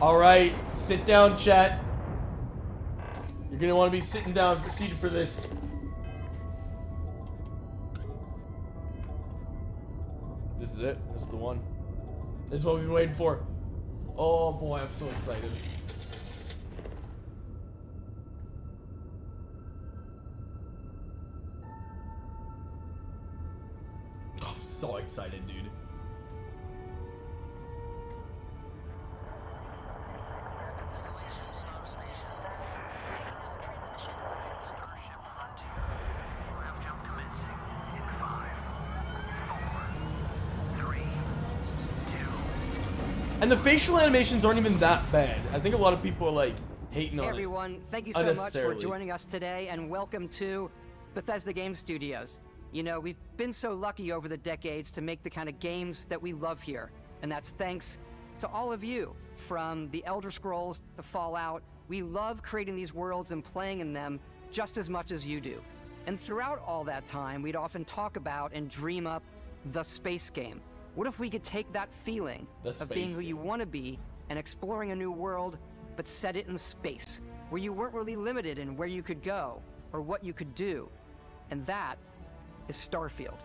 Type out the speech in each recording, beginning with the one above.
Alright, sit down, chat. You're gonna want to be sitting down, seated for this. This is it. This is the one. This is what we've been waiting for. Oh boy, I'm so excited. Oh, I'm so excited, dude. And the facial animations aren't even that bad. I think a lot of people are like hating on it. Everyone, thank you so much for joining us today, and welcome to Bethesda Game Studios. You know, we've been so lucky over the decades to make the kind of games that we love here, and that's thanks to all of you. From the Elder Scrolls to Fallout, we love creating these worlds and playing in them just as much as you do. And throughout all that time, we'd often talk about and dream up the space game. What if we could take that feeling of being who you want to be and exploring a new world, but set it in space, where you weren't really limited in where you could go or what you could do? And that is Starfield.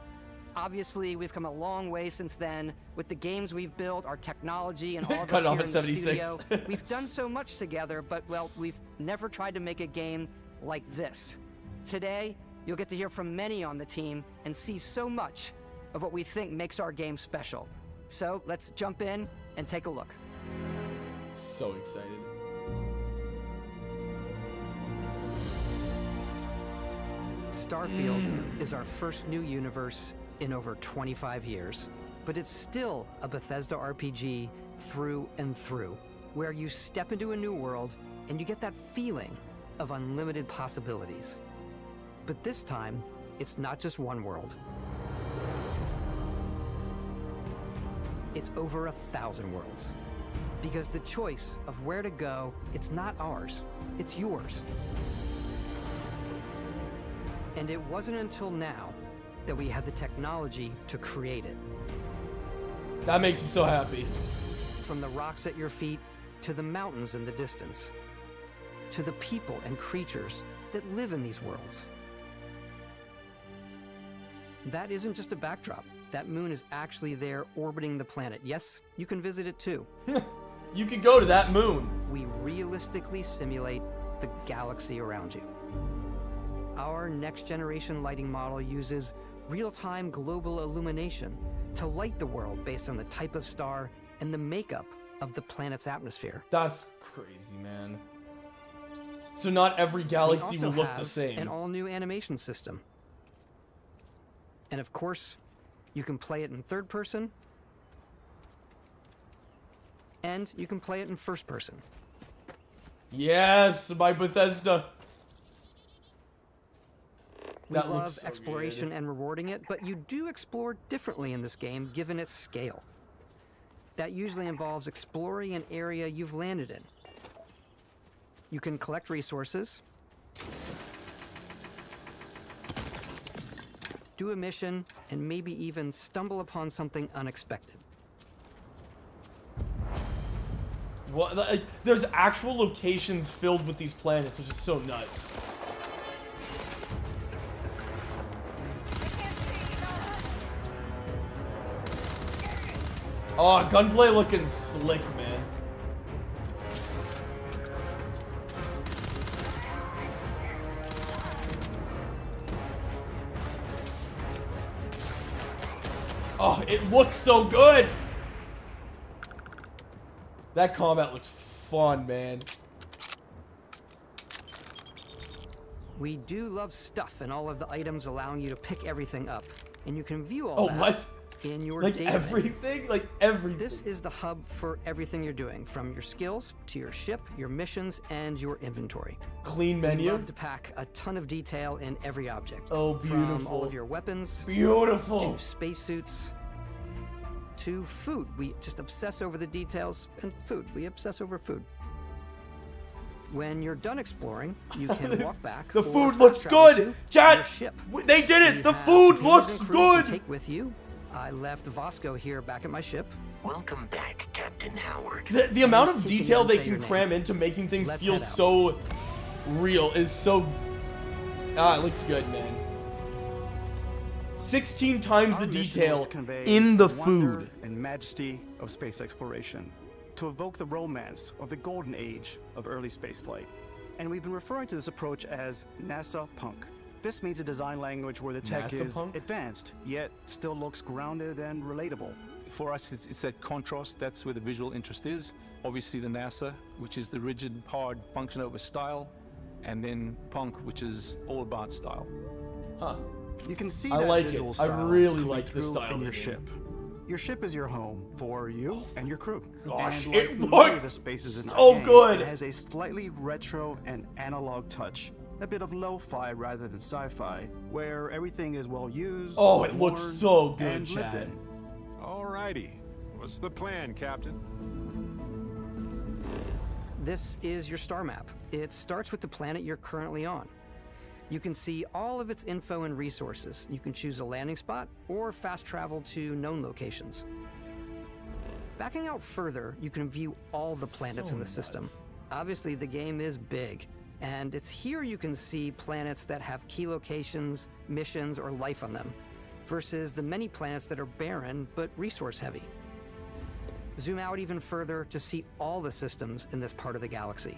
Obviously, we've come a long way since then with the games we've built, our technology, and all of us here in the studio. We've done so much together, but, well, we've never tried to make a game like this. Today, you'll get to hear from many on the team and see so much of what we think makes our game special. So let's jump in and take a look. So excited. Starfield is our first new universe in over 25 years, but it's still a Bethesda RPG through and through, where you step into a new world and you get that feeling of unlimited possibilities. But this time, it's not just one world. It's over 1,000 worlds. Because the choice of where to go, it's not ours, it's yours. And it wasn't until now that we had the technology to create it. That makes me so happy. From the rocks at your feet, to the mountains in the distance, to the people and creatures that live in these worlds. That isn't just a backdrop. That moon is actually there orbiting the planet. Yes, you can visit it too. You can go to that moon. We realistically simulate the galaxy around you. Our next generation lighting model uses real-time global illumination to light the world based on the type of star and the makeup of the planet's atmosphere. That's crazy, man. So not every galaxy will look the same. An all-new animation system. And of course, you can play it in third person, and you can play it in first person. Yes, by Bethesda. We love exploration and rewarding it, but you do explore differently in this game given its scale. That usually involves exploring an area you've landed in. You can collect resources, do a mission, and maybe even stumble upon something unexpected. What? Like, there's actual locations filled with these planets, which is so nuts. Oh, gunplay looking slick, man. Oh, it looks so good. That combat looks fun, man. We do love stuff and all of the items allowing you to pick everything up. And you can view all that. What? In your like data everything? Like everything. This is the hub for everything you're doing, from your skills to your ship, your missions, and your inventory. Clean menu. We love to pack a ton of detail in every object. Oh, beautiful. From all of your weapons. Beautiful. To spacesuits. To food. We just obsess over the details. And food. We obsess over food. When you're done exploring, you can walk back. The food looks good! Chat! They did it! The food looks good! Take with you. I left Vasco here back at my ship. Welcome back, Captain Howard. The amount of He detail can they say can your name. cram into making things Let's feel head out. so real is so... Ah, it looks good, man. 16 times the Our mission was detail to convey in the wonder food. and majesty of space exploration, to evoke the romance of the golden age of early spaceflight. And we've been referring to this approach as NASA Punk. This means a design language where the tech NASA is Punk? advanced, yet still looks grounded and relatable. For us, it's that contrast. That's where the visual interest is. Obviously, the NASA, which is the rigid, hard function over style, and then Punk, which is all about style. Huh. You can see I that like it. visual I style really coming like the through style in your of the ship. Your ship is your home for you and your crew. Gosh, and it like looks many of the spaces in our so game, good. It has a slightly retro and analog touch, a bit of lo-fi rather than sci-fi, where everything is well used. Oh, it looks worn, so good, and lived Chad. in. Alrighty. What's the plan, Captain? This is your star map. It starts with the planet you're currently on. You can see all of its info and resources. You can choose a landing spot or fast travel to known locations. Backing out further, you can view all the planets in the system. Obviously, the game is big, and it's here you can see planets that have key locations, missions, or life on them, versus the many planets that are barren but resource heavy. Zoom out even further to see all the systems in this part of the galaxy.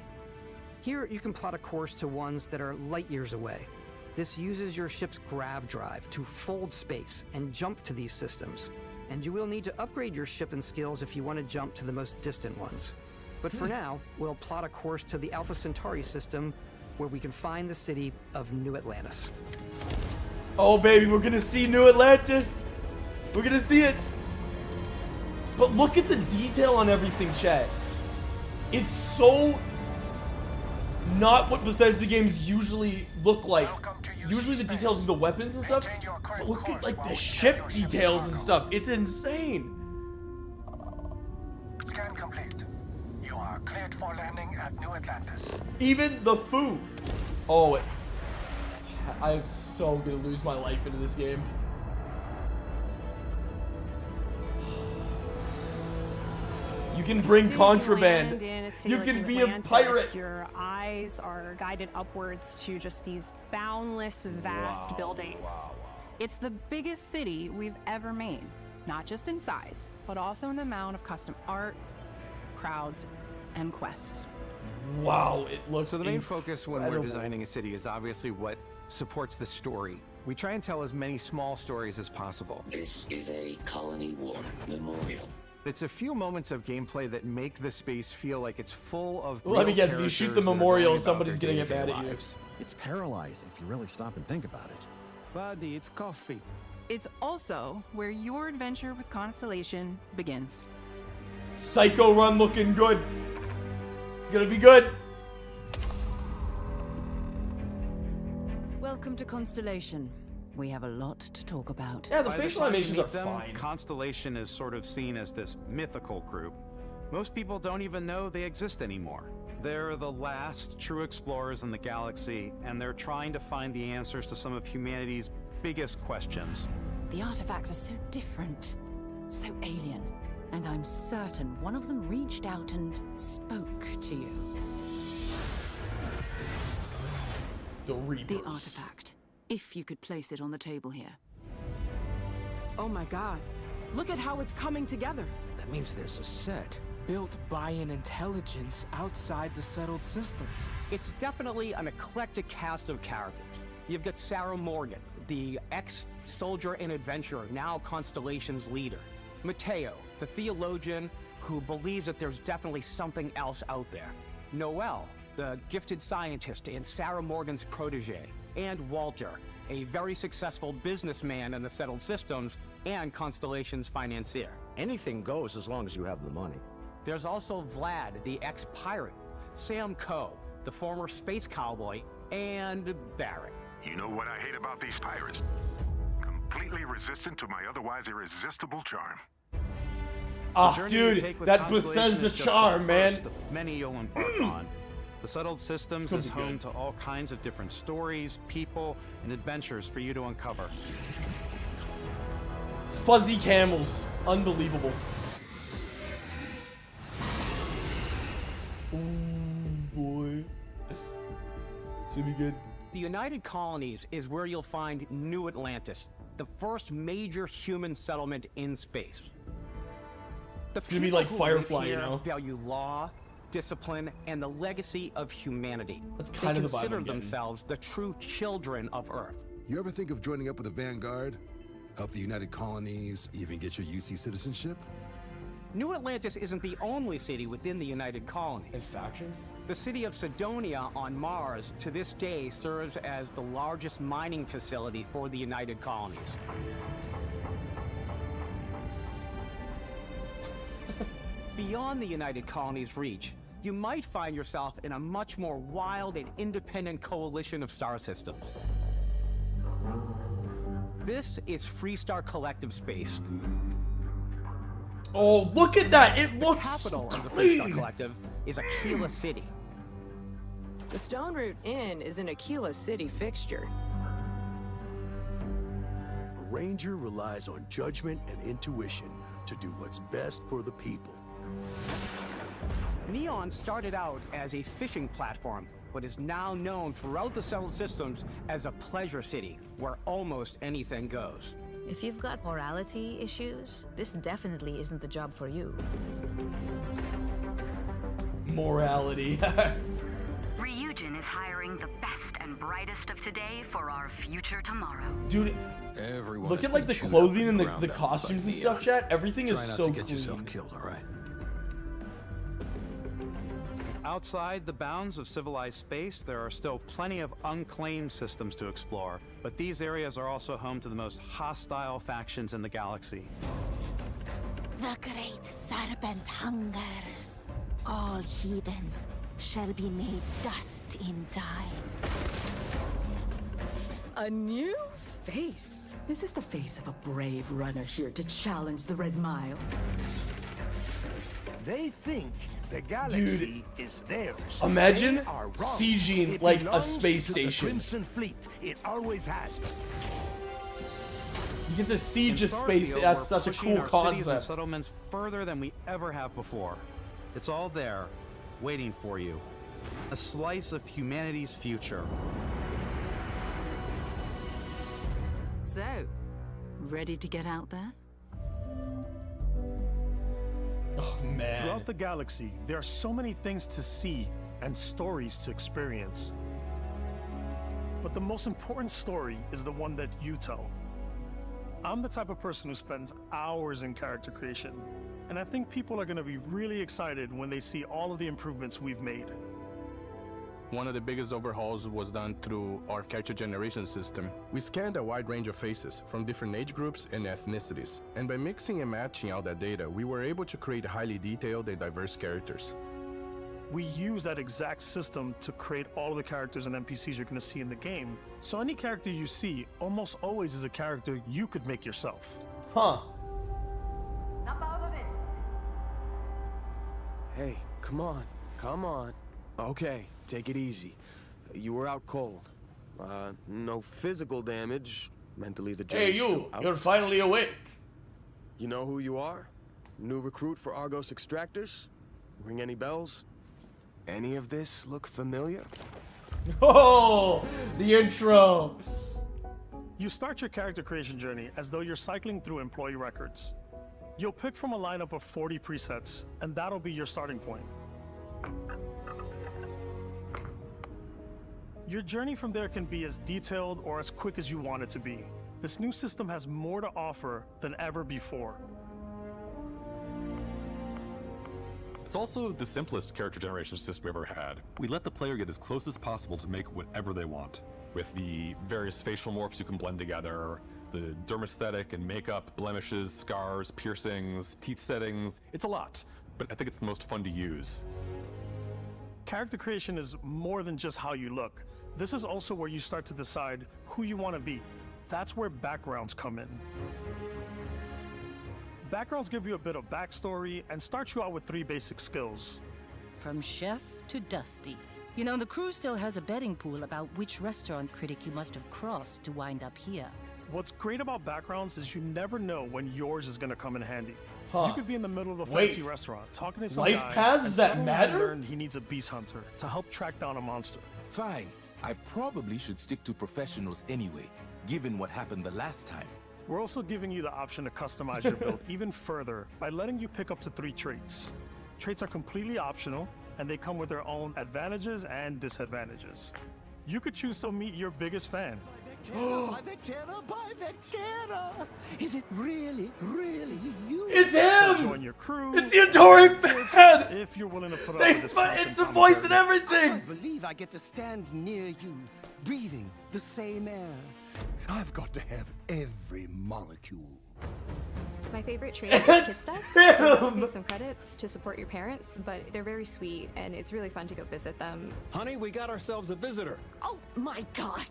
Here, you can plot a course to ones that are light years away. This uses your ship's grav drive to fold space and jump to these systems. And you will need to upgrade your ship and skills if you want to jump to the most distant ones. But for now, we'll plot a course to the Alpha Centauri system, where we can find the city of New Atlantis. Oh, baby, we're gonna see New Atlantis. We're gonna see it. But look at the detail on everything, chat. It's so not what Bethesda games usually look like. Usually the details of the weapons and stuff. But look at like the ship details and stuff. It's insane. Scan complete. You are cleared for landing at New Atlantis. Even the food. Oh, I am so gonna lose my life into this game. You can bring As soon as contraband. you land in a city You like can New be a Atlantis, pirate. Your eyes are guided upwards to just these boundless, vast buildings. It's the biggest city we've ever made, not just in size, but also in the amount of custom art, crowds, and quests. Wow, it looks So the main focus when we're incredible. designing a city is obviously what supports the story. We try and tell as many small stories as possible. This is a Colony War memorial. It's a few moments of gameplay that make the space feel like it's full of Well, let me real guess, if you shoot the characters that are memorial, writing about somebody's their gonna get day-to-day mad at you. lives. It's paralyzing if you really stop and think about it. Buddy, it's coffee. It's also where your adventure with Constellation begins. Psycho Run looking good. It's gonna be good. Welcome to Constellation. We have a lot to talk about. Yeah, the By the facial time you animations are meet them, fine. Constellation is sort of seen as this mythical group. Most people don't even know they exist anymore. They're the last true explorers in the galaxy, and they're trying to find the answers to some of humanity's biggest questions. The artifacts are so different, so alien, and I'm certain one of them reached out and spoke to you. The Reapers. The artifact, if you could place it on the table here. Oh my god. Look at how it's coming together. That means there's a set built by an intelligence outside the settled systems. It's definitely an eclectic cast of characters. You've got Sarah Morgan, the ex-soldier and adventurer, now Constellation's leader. Mateo, the theologian who believes that there's definitely something else out there. Noel, the gifted scientist and Sarah Morgan's protege. And Walter, a very successful businessman in the settled systems and Constellation's financier. Anything goes as long as you have the money. There's also Vlad, the ex-pirate, Sam Coe, the former space cowboy, and Barrett. You know what I hate about these pirates? Completely resistant to my otherwise irresistible charm. Ah, dude, that Bethesda charm, man. The many you'll embark on. The settled systems gonna is be home good. to all kinds of different stories, people, and adventures for you to uncover. Fuzzy camels. Unbelievable. Oh boy. Should be good. The United Colonies is where you'll find New Atlantis, the first major human settlement in space. It's gonna be like Firefly, you know? Value law, discipline, and the legacy of humanity. That's kind of the vibe I'm They consider getting. themselves the true children of Earth. You ever think of joining up with the Vanguard? Help the United Colonies, even get your UC citizenship? New Atlantis isn't the only city within the United Colonies. And factions? The city of Sidonia on Mars to this day serves as the largest mining facility for the United Colonies. Beyond the United Colonies' reach, you might find yourself in a much more wild and independent coalition of star systems. This is Freestar Collective Space. Oh, look at that! It looks The capital of the clean. Freestar Collective is Aquila City. The Stone Root Inn is an Aquila City fixture. A ranger relies on judgment and intuition to do what's best for the people. Neon started out as a fishing platform, but is now known throughout the settled systems as a pleasure city, where almost anything goes. If you've got morality issues, this definitely isn't the job for you. Morality. Ryujin is hiring the best and brightest of today for our future tomorrow. Dude, Everyone look has at like been the chewed clothing up and ground the up costumes by and stuff, Neon. chat. Everything is Try not so to get clean. yourself killed, all right? Outside the bounds of civilized space, there are still plenty of unclaimed systems to explore, but these areas are also home to the most hostile factions in the galaxy. The great serpent hungers. All heathens shall be made dust in time. A new face. This is the face of a brave runner here to challenge the Red Mile. They think the galaxy is theirs. Imagine They are wrong. sieging It like a belongs space to the station. Crimson Fleet. It always has. You get to siege a In space. Starfield, That's we're such a pushing cool our cities and concept. settlements further than we ever have before. It's all there, waiting for you. A slice of humanity's future. So, ready to get out there? Oh man. Throughout the galaxy, there are so many things to see and stories to experience. But the most important story is the one that you tell. I'm the type of person who spends hours in character creation, and I think people are going to be really excited when they see all of the improvements we've made. One of the biggest overhauls was done through our character generation system. We scanned a wide range of faces from different age groups and ethnicities, and by mixing and matching out that data, we were able to create highly detailed and diverse characters. We use that exact system to create all of the characters and NPCs you're going to see in the game. So any character you see almost always is a character you could make yourself. Huh. Hey, come on, come on. Okay, take it easy. You were out cold. No physical damage. Mentally, the Hey, jury's you! still out. You're finally awake. You know who you are? New recruit for Argos Extractors? Ring any bells? Any of this look familiar? Oh, the intro. You start your character creation journey as though you're cycling through employee records. You'll pick from a lineup of 40 presets, and that'll be your starting point. Your journey from there can be as detailed or as quick as you want it to be. This new system has more to offer than ever before. It's also the simplest character generation system we ever had. We let the player get as close as possible to make whatever they want. With the various facial morphs you can blend together, the dermesthetic and makeup, blemishes, scars, piercings, teeth settings, it's a lot. But I think it's the most fun to use. Character creation is more than just how you look. This is also where you start to decide who you want to be. That's where backgrounds come in. Backgrounds give you a bit of backstory and start you out with 3 basic skills. From chef to dusty. You know, the crew still has a betting pool about which restaurant critic you must have crossed to wind up here. What's great about backgrounds is you never know when yours is going to come in handy. You could be in the middle of a fancy restaurant, talking to some life guy, paths and that suddenly matter? learn he needs a beast hunter to help track down a monster. Fine. I probably should stick to professionals anyway, given what happened the last time. We're also giving you the option to customize your build even further by letting you pick up to 3 traits. Traits are completely optional, and they come with their own advantages and disadvantages. You could choose to meet your biggest fan. By Vectera! Is it really you? It's him! Join your crew. It's the adoring fan! If you're willing to put up They with this fu- constant it's the voice and commentary. everything! I can't believe I get to stand near you, breathing the same air. I've got to have every molecule. My favorite trait is kid stuff. Pay some credits to support your parents, but they're very sweet, and it's really fun to go visit them. Honey, we got ourselves a visitor. Oh my god!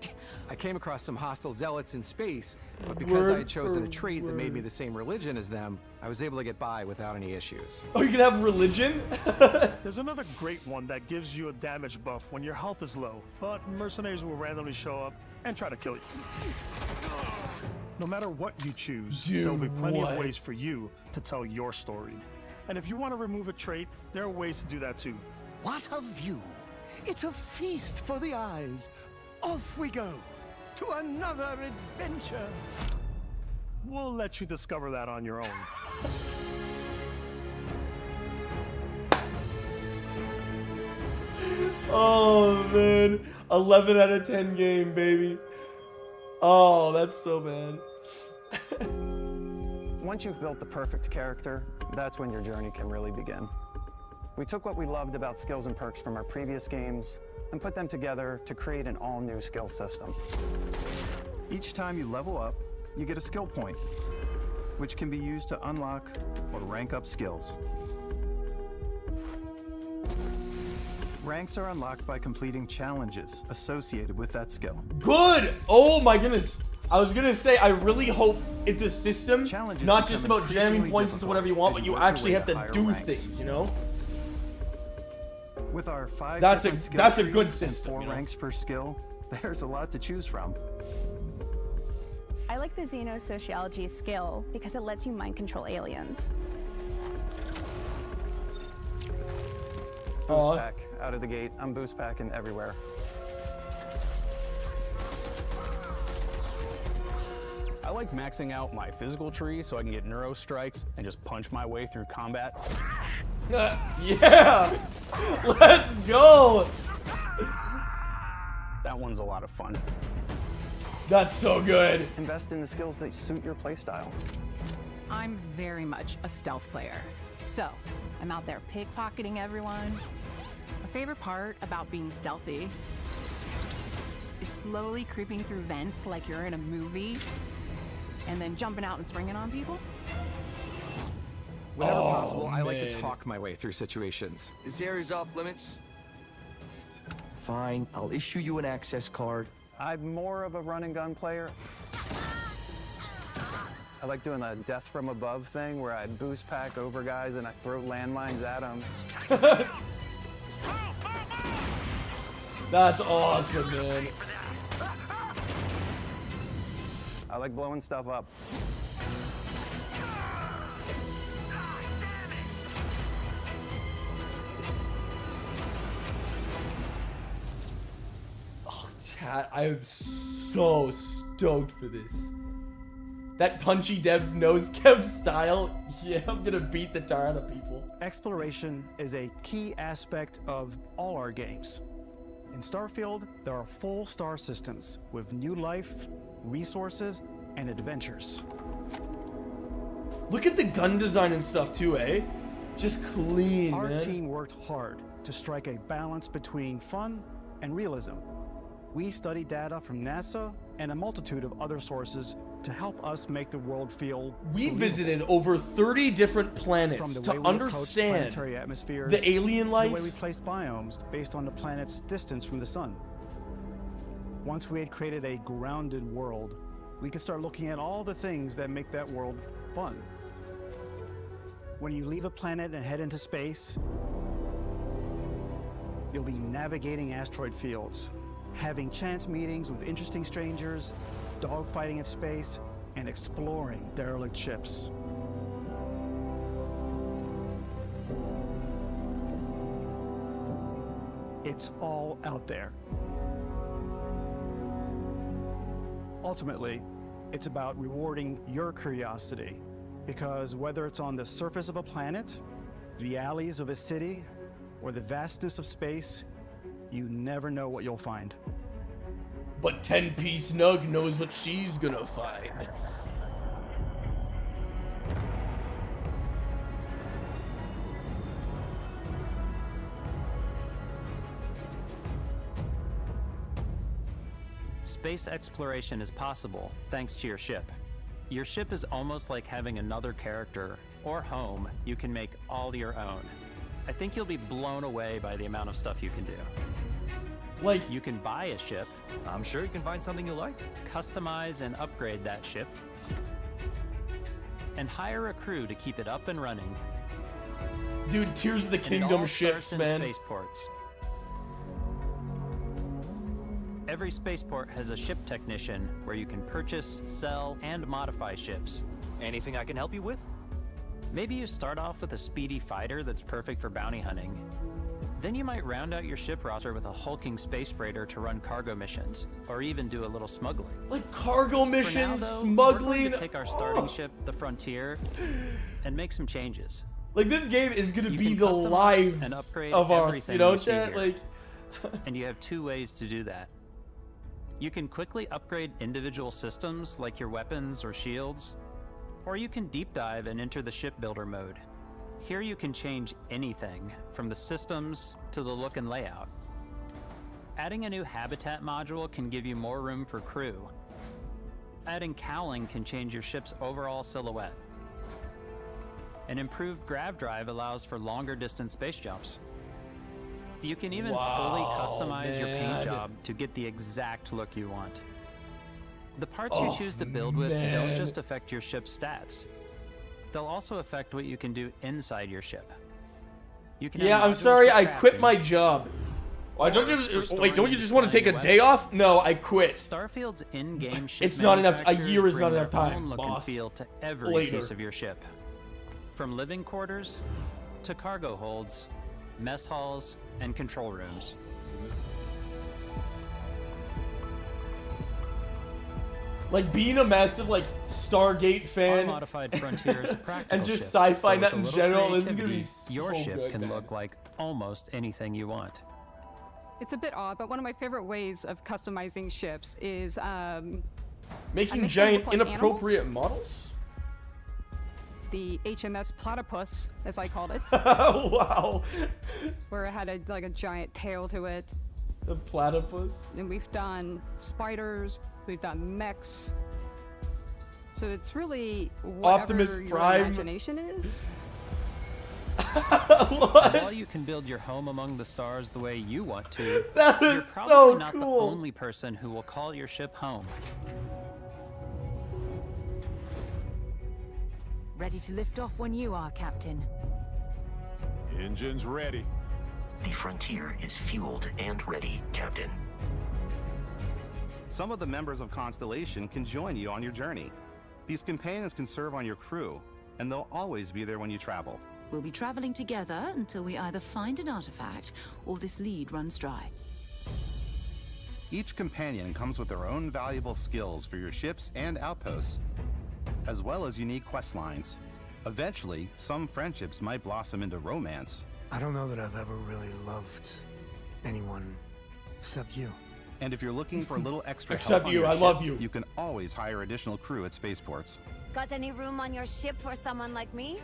I came across some hostile zealots in space, but because I had chosen a for trait that made me word. the same religion as them, I was able to get by without any issues. Oh, you can have religion? There's another great one that gives you a damage buff when your health is low, but mercenaries will randomly show up and try to kill you. No matter what you choose, there will be plenty of ways for you to tell your story. And if you want to remove a trait, there are ways to do that too. What a view! It's a feast for the eyes. Off we go to another adventure. We'll let you discover that on your own. Oh man, 11 out of 10 game, baby. Oh, that's so bad. Once you've built the perfect character, that's when your journey can really begin. We took what we loved about skills and perks from our previous games and put them together to create an all-new skill system. Each time you level up, you get a skill point, which can be used to unlock or rank up skills. Ranks are unlocked by completing challenges associated with that skill. Good! Oh my goodness. I was gonna say, I really hope it's a system, not just about jamming points into whatever you want, but you actually have to do things, you know? With our 5 That's different a- skill that's a trees good and system, 4 you know? ranks per skill, there's a lot to choose from. I like the Xenosociology skill because it lets you mind control aliens. Boost pack out of the gate. I'm boost packing everywhere. I like maxing out my physical tree so I can get neuro strikes and just punch my way through combat. Yeah! Let's go! That one's a lot of fun. That's so good. Invest in the skills that suit your playstyle. I'm very much a stealth player. So, I'm out there pickpocketing everyone. My favorite part about being stealthy is slowly creeping through vents like you're in a movie and then jumping out and springing on people. Whenever Oh, possible, I like to man. talk my way through situations. This area's off limits. Fine, I'll issue you an access card. I'm more of a run and gun player. I like doing the death from above thing where I boost pack over guys and I throw landmines at them. That's awesome, man. I like blowing stuff up. Oh, chat, I am so stoked for this. That punchy Dev knows Kev style. Yeah, I'm gonna beat the tar out of people. Exploration is a key aspect of all our games. In Starfield, there are full star systems with new life, resources, and adventures. Look at the gun design and stuff too, eh? Just clean, Our man. team worked hard to strike a balance between fun and realism. We studied data from NASA and a multitude of other sources to help us make the world feel We believable. visited over 30 different From planets the to way we approached understand planetary atmospheres, the alien to life. the way we placed biomes based on the planet's distance from the sun. Once we had created a grounded world, we could start looking at all the things that make that world fun. When you leave a planet and head into space, you'll be navigating asteroid fields, having chance meetings with interesting strangers, dogfighting in space, and exploring derelict ships. It's all out there. Ultimately, it's about rewarding your curiosity, because whether it's on the surface of a planet, the alleys of a city, or the vastness of space, you never know what you'll find. But 10-piece Nug knows what she's gonna find. Space exploration is possible thanks to your ship. Your ship is almost like having another character or home you can make all your own. I think you'll be blown away by the amount of stuff you can do. Like, you can buy a ship. I'm sure you can find something you like. Customize and upgrade that ship. And hire a crew to keep it up and running. Dude, Tears of the Kingdom ships, man. Spaceports. Every spaceport has a ship technician where you can purchase, sell, and modify ships. Anything I can help you with? Maybe you start off with a speedy fighter that's perfect for bounty hunting. Then you might round out your ship roster with a hulking space freighter to run cargo missions, or even do a little smuggling. Like cargo missions, For now, though, smuggling. We're going to take our starting ship, the Frontier, and make some changes. Like, this game is gonna You be can the customize life and upgrade of us, everything you know, you see chat? here. Like, And you have two ways to do that. You can quickly upgrade individual systems like your weapons or shields, or you can deep dive and enter the shipbuilder mode. Here you can change anything from the systems to the look and layout. Adding a new habitat module can give you more room for crew. Adding cowling can change your ship's overall silhouette. An improved grav drive allows for longer distance space jumps. You can even fully customize your paint job to get the exact look you want. The parts you choose to build with don't just affect your ship's stats. They'll also affect what you can do inside your ship. You can yeah, have I'm modules sorry, for I quit crafting, my job. Wait, don't you just want to take a day off? No, I quit. Starfield's in-game ship It's not enough. A manufacturers year is not bring enough their own time, look boss. and feel to every Later. piece of your ship. From living quarters to cargo holds, mess halls, and control rooms. Like, being a massive, like, Stargate fan Modified Frontier is a practical and just ship, sci-fi but with nut a in little general, this is gonna be creativity, your so ship good, can man. look like almost anything you want. It's a bit odd, but one of my favorite ways of customizing ships is I Making make them giant, look like inappropriate models? the HMS Platypus, as I called it. Wow. Where it had a giant tail to it. The platypus. And we've done spiders, we've done mechs. So it's really whatever Optimus your Prime. imagination is. While you can build your home among the stars the way you want to, That you're is probably so not the cool. only person who will call your ship home. Ready to lift off when you are, Captain. Engines ready. The Frontier is fueled and ready, Captain. Some of the members of Constellation can join you on your journey. These companions can serve on your crew, and they'll always be there when you travel. We'll be traveling together until we either find an artifact or this lead runs dry. Each companion comes with their own valuable skills for your ships and outposts, as well as unique quest lines. Eventually, some friendships might blossom into romance. I don't know that I've ever really loved anyone except you. And if you're looking for a little extra Except help on you, your I ship, love you. You can always hire additional crew at spaceports. Got any room on your ship for someone like me?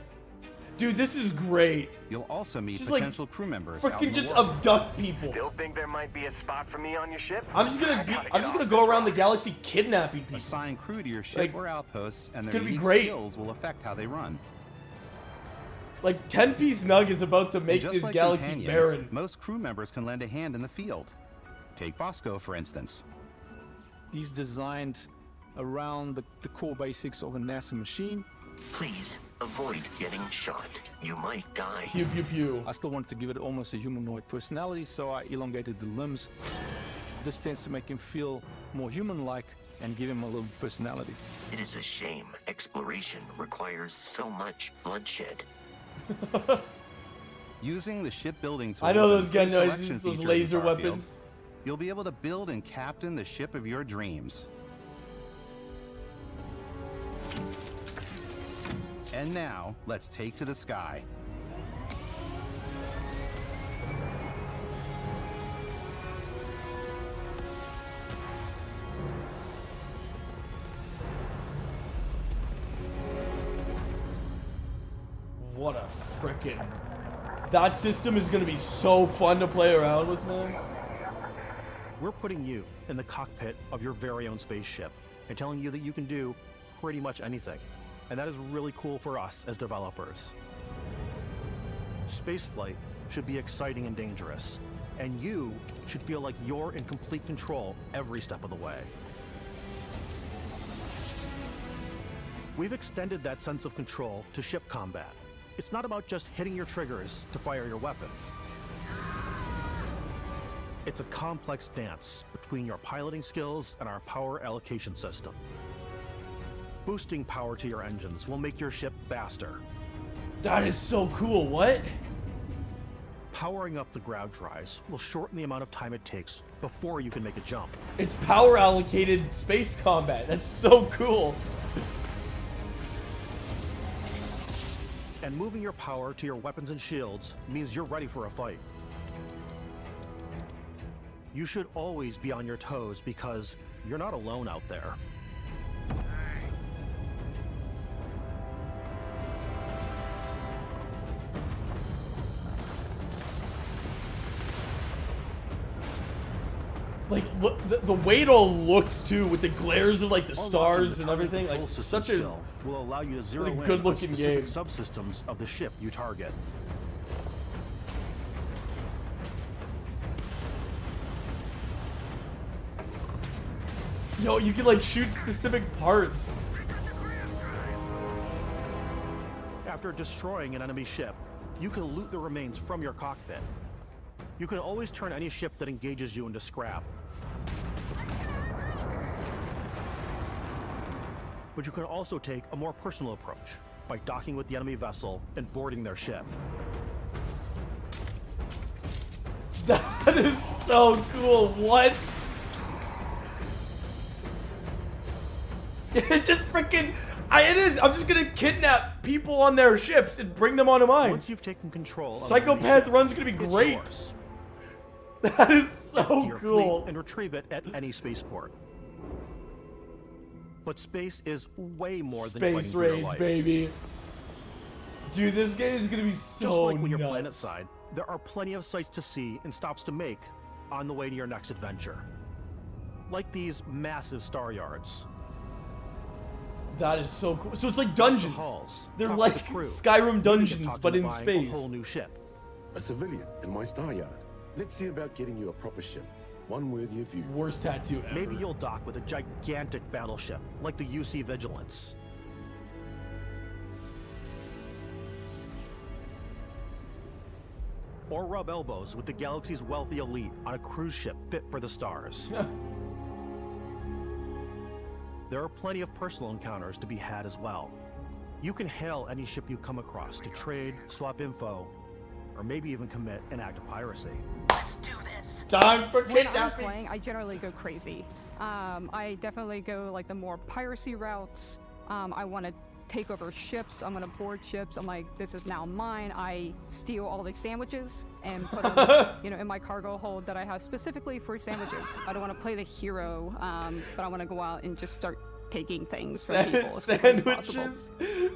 Dude, this is great. You'll also meet Just, like, potential crew members out Freaking in the just world. abduct people. Still think there might be a spot for me on your ship? I'm just gonna go around the galaxy kidnapping people. Assign crew to your ship Like, or outposts, and it's their gonna be unique great. skills will affect how they run. Like, 10-piece Nug is about to And make just this like galaxy companions, barren. most crew members can lend a hand in the field. Take Bosco, for instance. He's designed around the core basics of a NASA machine. Please avoid getting shot. You might die. Pew pew pew. I still wanted to give it almost a humanoid personality, so I elongated the limbs. This tends to make him feel more human-like and give him a little personality. It is a shame exploration requires so much bloodshed. Using the shipbuilding tools I know those and gun pre-selection noises, those features in laser Starfield, weapons. you'll be able to build and captain the ship of your dreams. And now, let's take to the sky. What a frickin'... That system is gonna be so fun to play around with, man. We're putting you in the cockpit of your very own spaceship and telling you that you can do pretty much anything. And that is really cool for us as developers. Spaceflight should be exciting and dangerous, and you should feel like you're in complete control every step of the way. We've extended that sense of control to ship combat. It's not about just hitting your triggers to fire your weapons. It's a complex dance between your piloting skills and our power allocation system. Boosting power to your engines will make your ship faster. That is so cool, what? Powering up the ground drives will shorten the amount of time it takes before you can make a jump. It's power allocated space combat. That's so cool. And moving your power to your weapons and shields means you're ready for a fight. You should always be on your toes because you're not alone out there. Like, look, the way it all looks too, with the glares of like the stars and Unlocking the everything, control like system such a skill will allow you to zero in on good-looking specific game. subsystems of the ship you target. Yo, you can like shoot specific parts. After destroying an enemy ship, you can loot the remains from your cockpit. You can always turn any ship that engages you into scrap. But you can also take a more personal approach by docking with the enemy vessel and boarding their ship. That is so cool. What? It just freaking... it is. I'm just gonna kidnap people on their ships and bring them onto mine. Once you've taken control, Psychopath Run's gonna be great. That is so your cool. fleet and retrieve it at any spaceport. But space is way more than fighting Space for your raids, life. baby. Dude, this game is gonna be so Just like when you're nuts. planet side, there are plenty of sights to see and stops to make on the way to your next adventure. Like these massive star yards. That is so cool. So it's like dungeons. Halls, They're talk like to the crew. Skyrim Maybe dungeons, talk to but in buying space. A whole new ship. A civilian in my star yard. Let's see about getting you a proper ship. One worthy of you. Worst tattoo ever. Maybe you'll dock with a gigantic battleship, like the UC Vigilance. Or rub elbows with the galaxy's wealthy elite on a cruise ship fit for the stars. There are plenty of personal encounters to be had as well. You can hail any ship you come across to trade, swap info, or maybe even commit an act of piracy. Time for When I'm kidnapping. playing, I generally go crazy. I definitely go like the more piracy routes. I want to take over ships. I'm gonna board ships. I'm like, this is now mine. I steal all the sandwiches and put them, in my cargo hold that I have specifically for sandwiches. I don't want to play the hero, but I want to go out and just start taking things from people as quickly as possible. Sandwiches.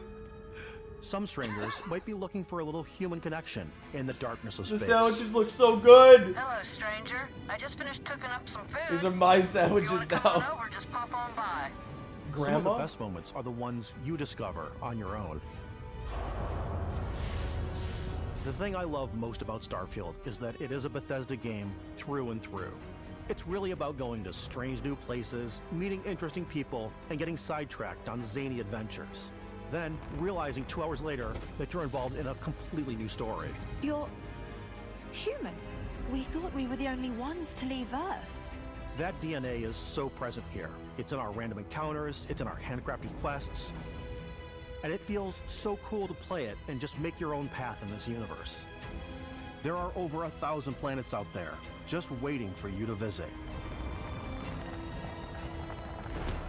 Some strangers might be looking for a little human connection in the darkness of The space. sandwiches look so good. Hello, stranger. I just finished cooking up some food. These are my sandwiches you wanna now. Come on over, just pop on by. Some of the Grandma? best moments are the ones you discover on your own. The thing I love most about Starfield is that it is a Bethesda game through and through. It's really about going to strange new places, meeting interesting people, and getting sidetracked on zany adventures. Then, realizing 2 hours later that you're involved in a completely new story. You're human. We thought we were the only ones to leave Earth. That DNA is so present here. It's in our random encounters, it's in our handcrafted quests, and it feels so cool to play it and just make your own path in this universe. There are over 1,000 planets out there, just waiting for you to visit.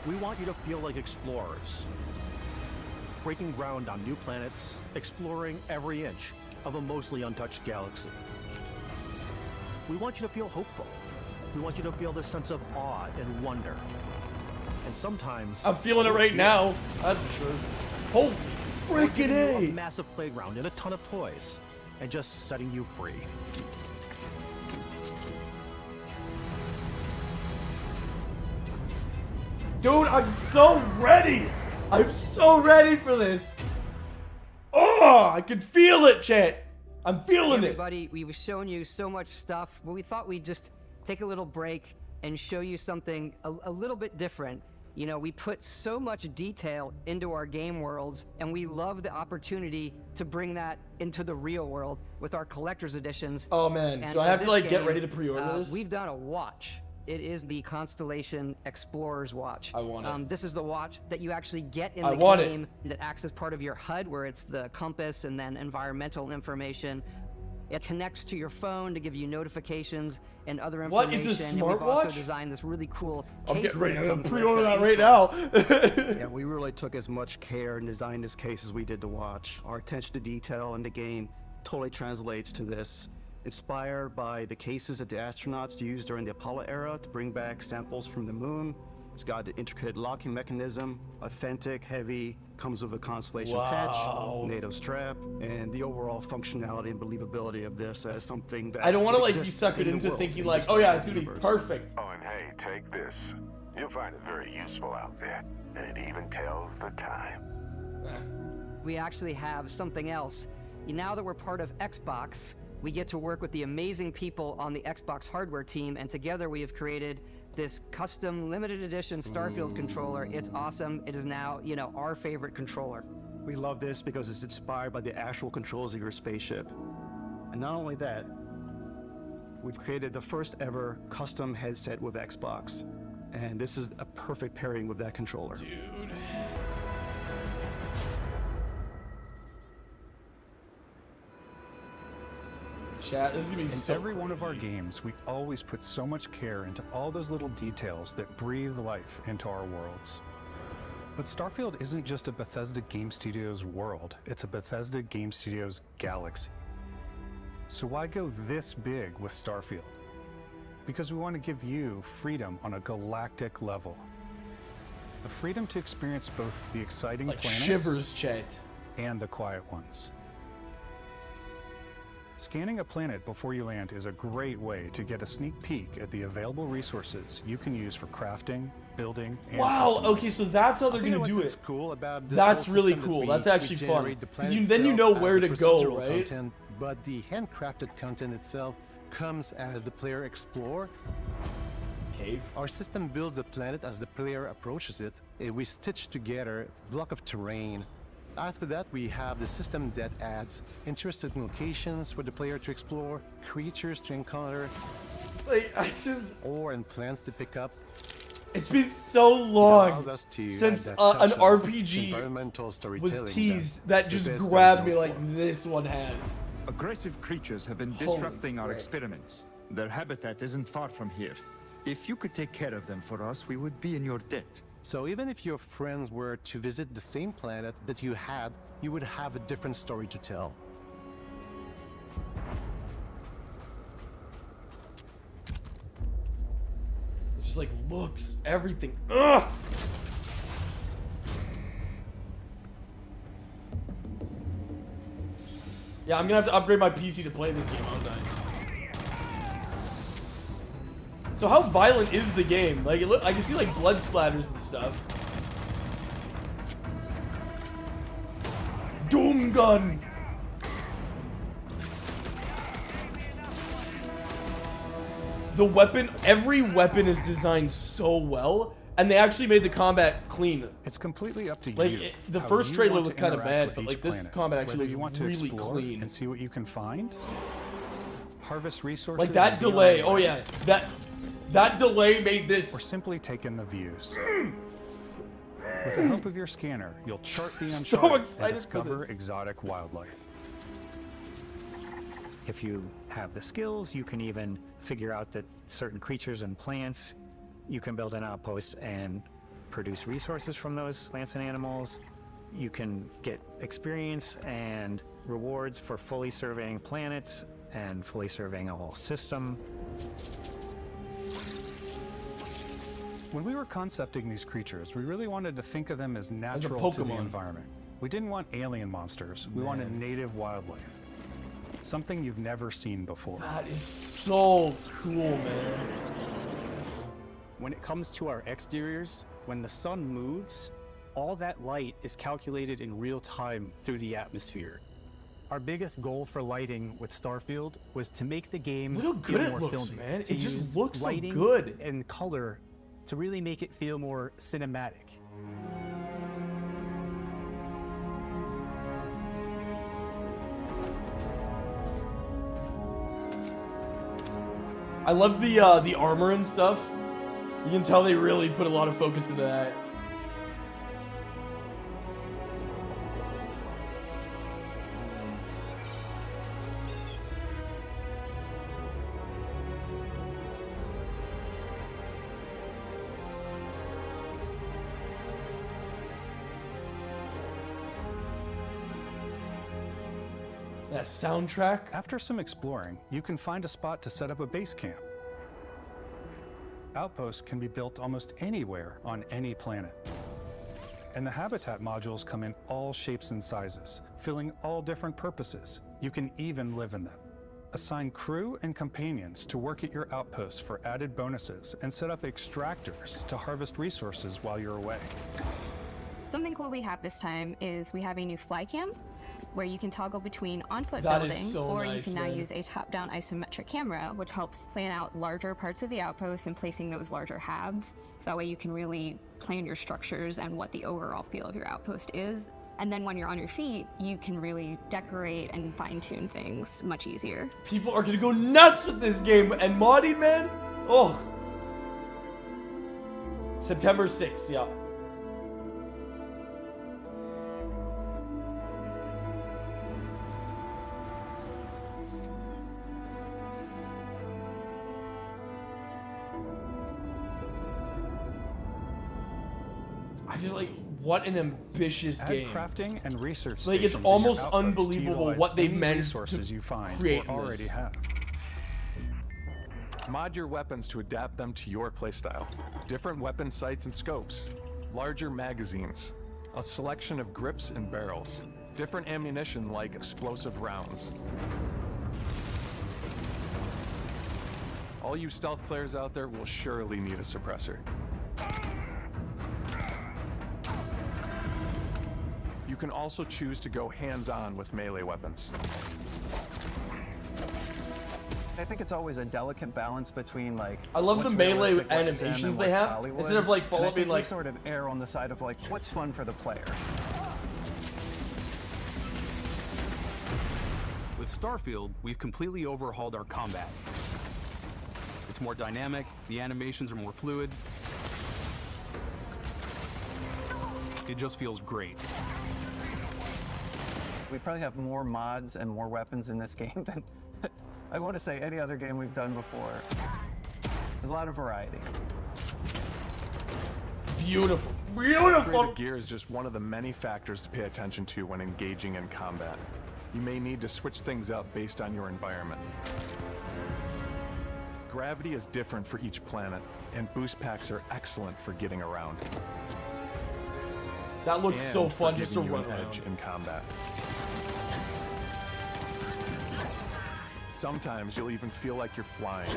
We want you to feel like explorers, breaking ground on new planets, exploring every inch of a mostly untouched galaxy. We want you to feel hopeful. We want you to feel this sense of awe and wonder. And sometimes... I'm feeling it right now, that's for sure. Holy freaking A A! massive playground and a ton of toys, and just setting you free. Dude, I'm so ready! I'm so ready for this! Oh, I can feel it, chat! I'm feeling it! Everybody, we were showing you so much stuff, but we thought we'd just take a little break and show you something a little bit different. You know, we put so much detail into our game worlds, and we love the opportunity to bring that into the real world with our collector's editions. Oh man, And do I for have to this like get game, ready to pre-order this? We've done a watch. It is the Constellation Explorer's Watch. I want it. This is the watch that you actually get in I the want it. game that acts as part of your HUD, where it's the compass and then environmental information. It connects to your phone to give you notifications and other What? information. It's a And we've also smartwatch? designed this really cool I'm case getting ready that to comes with pre-order that as right well. now. Yeah, we really took as much care in designing this case as we did the watch. Our attention to detail in the game totally translates to this. Inspired by the cases that the astronauts used during the Apollo era to bring back samples from the moon. It's got an intricate locking mechanism, authentic, heavy, comes with a Constellation Wow. patch, NATO strap, and the overall functionality and believability of this as something that I don't want to like be exists suckered in the into world, thinking in like, just oh our yeah, own it's gonna be universe. perfect. Oh, and hey, take this. You'll find it very useful out there. And it even tells the time. We actually have something else. Now that we're part of Xbox, we get to work with the amazing people on the Xbox hardware team, and together we have created this custom limited edition Starfield controller. It's awesome. It is now, you know, our favorite controller. We love this because it's inspired by the actual controls of your spaceship. And not only that, we've created the first ever custom headset with Xbox. And this is a perfect pairing with that controller. Dude. Chat, this is gonna be In so every one of our crazy. games, we always put so much care into all those little details that breathe life into our worlds. But Starfield isn't just a Bethesda Game Studios world, it's a Bethesda Game Studios galaxy. So why go this big with Starfield? Because we want to give you freedom on a galactic level. The freedom to experience both the exciting Like planets shivers, chat. and the quiet ones. Scanning a planet before you land is a great way to get a sneak peek at the available resources you can use for crafting, building, and Wow, customizing. okay, so that's how they're gonna do it. Cool about this That's whole really system that cool. we- That's we actually fun. generate the Because planet then you know itself where as to the go, procedural right? content, but the handcrafted content itself comes as the player explore. Cave. Our system builds a planet as the player approaches it. We stitch together a block of terrain. After that, we have the system that adds interesting locations for the player to explore, creatures to encounter, Like, I just... or and plants to pick up. It's been so long allows us to since add that an touch of RPG environmental storytelling was teased that just Bethesda's grabbed known me for. like this one has. Aggressive creatures have been Holy disrupting our crap. experiments. Their habitat isn't far from here. If you could take care of them for us, we would be in your debt. So even if your friends were to visit the same planet that you had, you would have a different story to tell. It just like looks, everything. Ugh! Yeah, I'm gonna have to upgrade my PC to play this game, aren't I? So how violent is the game? Like, I can see like blood splatters and stuff. Doom gun. The weapon, every weapon is designed so well, and they actually made the combat clean. It's completely up to Like, you. the how first you trailer want to looked kind of interact bad, with but each like this planet. combat actually Whether you looks want to really explore clean. and see what you can find, harvest resources, Like that and be on delay, your oh way. yeah, that delay made this. Or simply take in the views. With the help of your scanner, you'll chart the So uncharted excited and for discover this. exotic wildlife. If you have the skills, you can even figure out that certain creatures and plants, you can build an outpost and produce resources from those plants and animals. You can get experience and rewards for fully surveying planets and fully surveying a whole system. When we were concepting these creatures, we really wanted to think of them as natural to the environment. We didn't want alien monsters. We wanted native wildlife. Something you've never seen before. That is so cool, man. When it comes to our exteriors, when the sun moves, all that light is calculated in real time through the atmosphere. Our biggest goal for lighting with Starfield was to make the game Look how good feel it more looks, filmy. man. To It just use looks so lighting good. and color to really make it feel more cinematic. I love the armor and stuff. You can tell they really put a lot of focus into that. That soundtrack. After some exploring, you can find a spot to set up a base camp. Outposts can be built almost anywhere on any planet. And the habitat modules come in all shapes and sizes, filling all different purposes. You can even live in them. Assign crew and companions to work at your outposts for added bonuses, and set up extractors to harvest resources while you're away. Something cool we have this time is we have a new fly cam where you can toggle between on-foot That is building, so or you nice, can now man. use a top-down isometric camera, which helps plan out larger parts of the outpost and placing those larger halves. So that way you can really plan your structures and what the overall feel of your outpost is. And then when you're on your feet, you can really decorate and fine-tune things much easier. People are gonna go nuts with this game, and modding, man. Oh. September 6th, yeah. I just like, what an ambitious Add game. crafting and research Like, it's stations in your almost outposts to unbelievable utilize what they've any managed resources to you find create or in already this. have. Mod your weapons to adapt them to your playstyle. Different weapon sights and scopes, larger magazines, a selection of grips and barrels, different ammunition like explosive rounds. All you stealth players out there will surely need a suppressor. You can also choose to go hands-on with melee weapons. I think it's always a delicate balance between like. I love the what's melee realistic, what's sim, animations and they what's have, Hollywood. instead of, like, And I following, think we like- sort of err on the side of like what's fun for the player. With Starfield, we've completely overhauled our combat. It's more dynamic, the animations are more fluid. It just feels great. We probably have more mods and more weapons in this game than I want to say any other game we've done before. There's a lot of variety. Beautiful. Upgraded gear is just one of the many factors to pay attention to when engaging in combat. You may need to switch things up based on your environment. Gravity is different for each planet, and boost packs are excellent for getting around. That looks And so for fun just to giving you run an around. edge in combat. Sometimes you'll even feel like you're flying.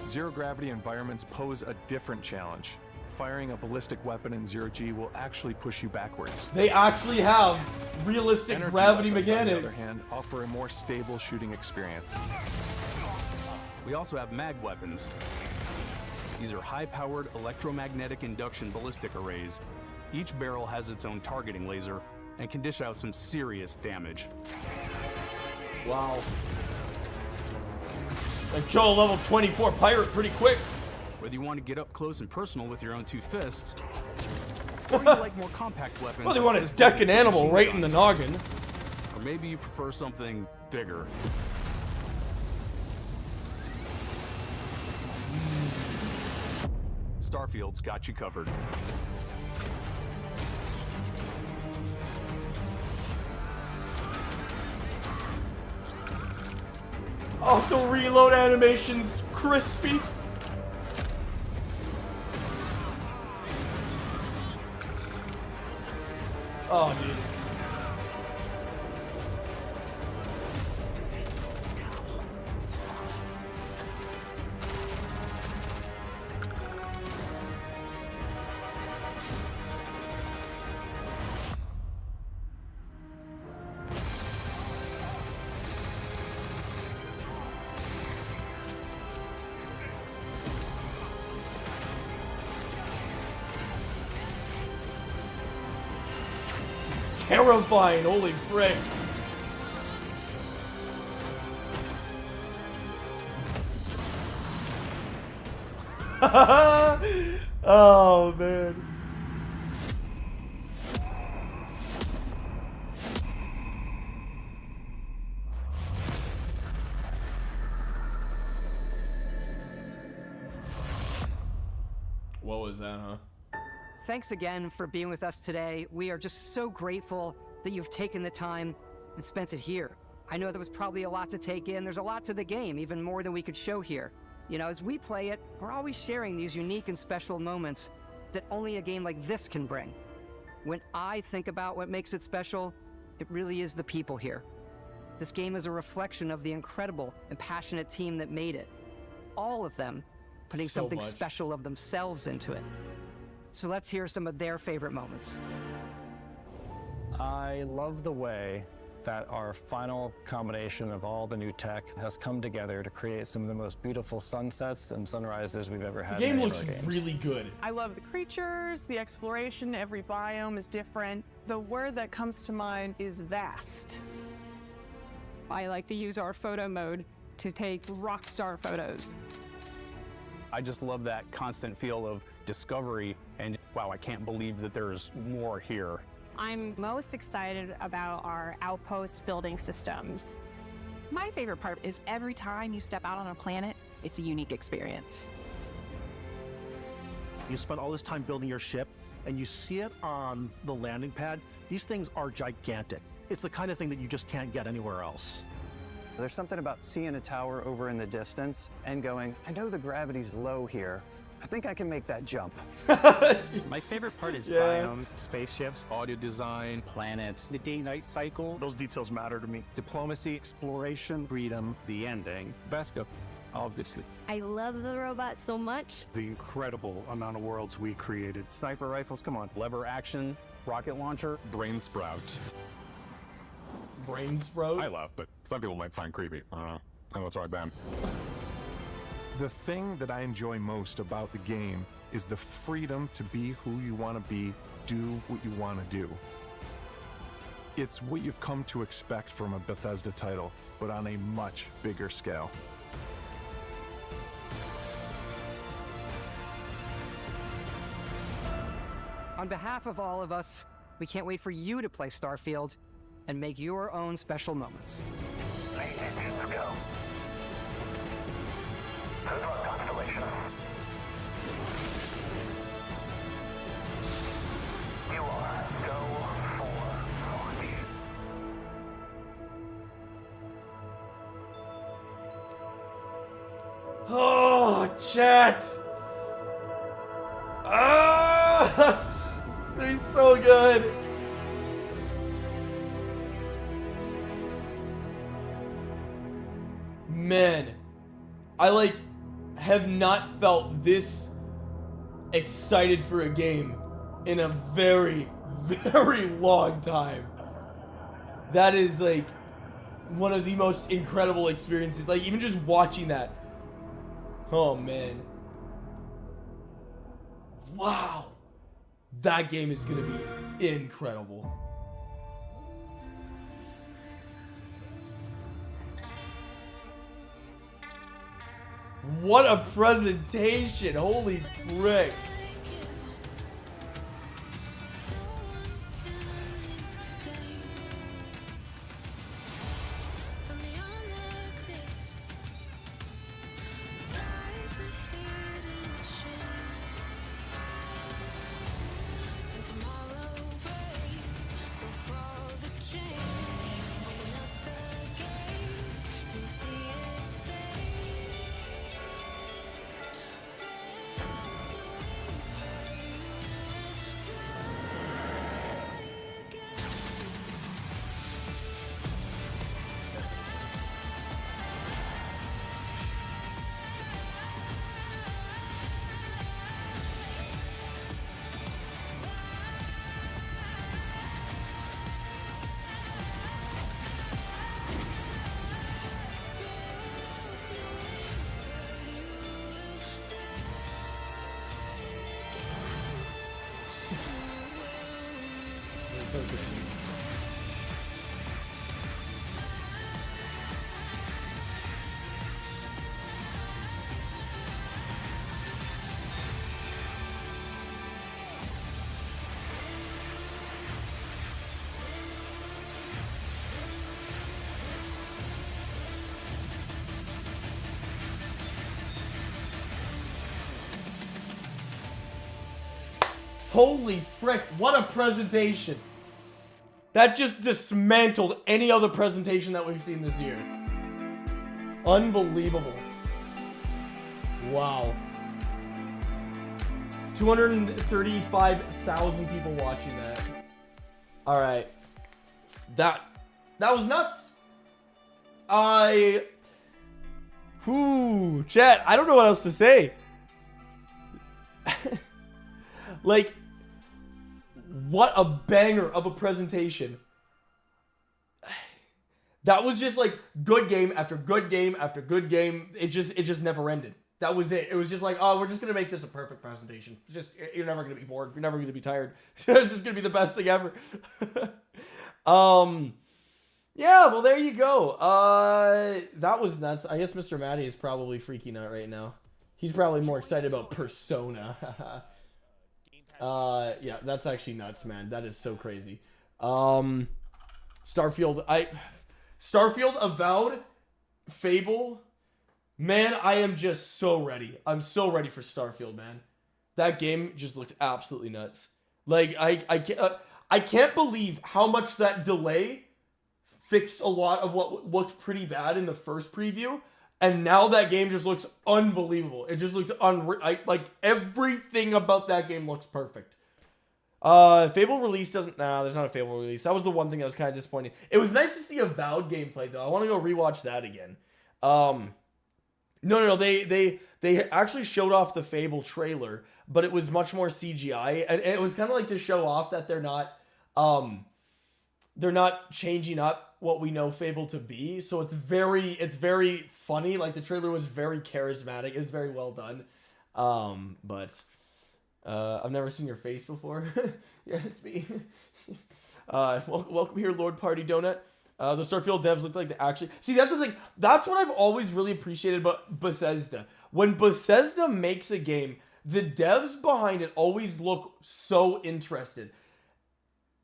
Zero-gravity environments pose a different challenge. Firing a ballistic weapon in zero-G will actually push you backwards. They actually have realistic Energy gravity weapons, on the mechanics. other hand, offer a more stable shooting experience. We also have mag weapons. These are high-powered electromagnetic induction ballistic arrays. Each barrel has its own targeting laser and can dish out some serious damage. Wow. Like, kill a level 24 pirate pretty quick. Whether you want to get up close and personal with your own two fists, Or you like more compact weapons. Well, they like want to pistols deck and an animal submachine right in the guns. noggin. Or maybe you prefer something bigger. Starfield's got you covered. Oh, the reload animation's crispy. Oh, dude. Terrifying, holy frick. Oh, man. What was that, huh? Thanks again for being with us today. We are just so grateful that you've taken the time and spent it here. I know there was probably a lot to take in. There's a lot to the game, even more than we could show here. You know, as we play it, we're always sharing these unique and special moments that only a game like this can bring. When I think about what makes it special, it really is the people here. This game is a reflection of the incredible and passionate team that made it. All of them putting So something much. special of themselves into it. So let's hear some of their favorite moments. I love the way that our final combination of all the new tech has come together to create some of the most beautiful sunsets and sunrises we've ever had. The game in any looks of our games. really good. I love the creatures, the exploration, every biome is different. The word that comes to mind is vast. I like to use our photo mode to take rock star photos. I just love that constant feel of discovery and wow, I can't believe that there's more here. I'm most excited about our outpost building systems. My favorite part is every time you step out on a planet, it's a unique experience. You spend all this time building your ship, and you see it on the landing pad. These things are gigantic. It's the kind of thing that you just can't get anywhere else. There's something about seeing a tower over in the distance and going, I know the gravity's low here. I think I can make that jump. My favorite part is Yeah. biomes, spaceships, audio design, planets. The day-night cycle, those details matter to me. Diplomacy, exploration, freedom, the ending, Vasco, obviously. I love the robot so much. The incredible amount of worlds we created. Sniper rifles, come on. Lever action, rocket launcher, brain sprout. Brain sprout? I laugh, but some people might find creepy. I don't know. I know it's right, Ben. The thing that I enjoy most about the game is the freedom to be who you want to be, do what you want to do. It's what you've come to expect from a Bethesda title, but on a much bigger scale. On behalf of all of us, we can't wait for you to play Starfield and make your own special moments. Let's go. Good luck, Constellation. You are go for launch. Oh, chat! Ah! It's gonna be so good! Man, I have not felt this excited for a game in a very, very long time. That is one of the most incredible experiences. Even just watching that. Oh man. Wow. That game is gonna be incredible. What a presentation! Holy frick! Holy frick, what a presentation. That just dismantled any other presentation that we've seen this year. Unbelievable. Wow. 235,000 people watching that. All right. That was nuts. Chat, I don't know what else to say. Like, what a banger of a presentation. That was just like good game after good game after good game. It just never ended. That was it. It was just like, oh, we're just gonna make this a perfect presentation. It's just, you're never gonna be bored. You're never gonna be tired. It's just gonna be the best thing ever. Yeah, well, there you go. That was nuts. I guess Mr. Matty is probably freaking out right now. He's probably more excited about Persona. Yeah, that's actually nuts, man. That is so crazy. Starfield, Avowed, Fable. Man, I am just so ready. I'm so ready for Starfield, man. That game just looks absolutely nuts. Like, I can't believe how much that delay fixed a lot of what looked pretty bad in the first preview. And now that game just looks unbelievable. It just looks like everything about that game looks perfect. Fable release doesn't... Nah, there's not a Fable release. That was the one thing that was kind of disappointing. It was nice to see Avowed gameplay, though. I want to go rewatch that again. No. They actually showed off the Fable trailer, but it was much more CGI. And it was kind of like to show off that they're not changing up what we know Fable to be. So it's very funny. Like, the trailer was very charismatic. It was very well done. But I've never seen your face before. Yeah, it's me. Welcome here, Lord Party Donut. The Starfield devs look like they actually... See, that's the thing. That's what I've always really appreciated about Bethesda. When Bethesda makes a game, the devs behind it always look so interested.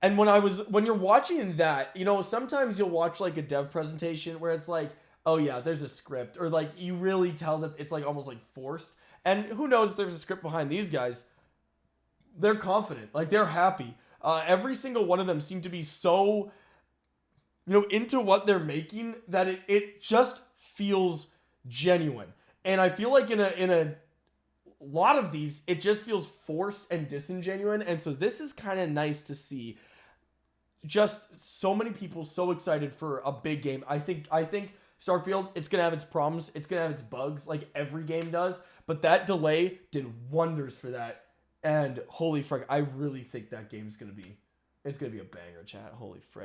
And when you're watching that, you know, sometimes you'll watch like a dev presentation where it's like, oh yeah, there's a script, or like you really tell that it's like almost like forced. And who knows if there's a script behind these guys. They're confident, like they're happy. Every single one of them seem to be so, you know, into what they're making that it just feels genuine. And I feel like in a lot of these, it just feels forced and disingenuine. And so this is kind of nice to see. Just so many people so excited for a big game. I think Starfield, it's going to have its problems. It's going to have its bugs like every game does. But that delay did wonders for that. And holy frick, I really think that game's going to be... It's going to be a banger, chat. Holy frick.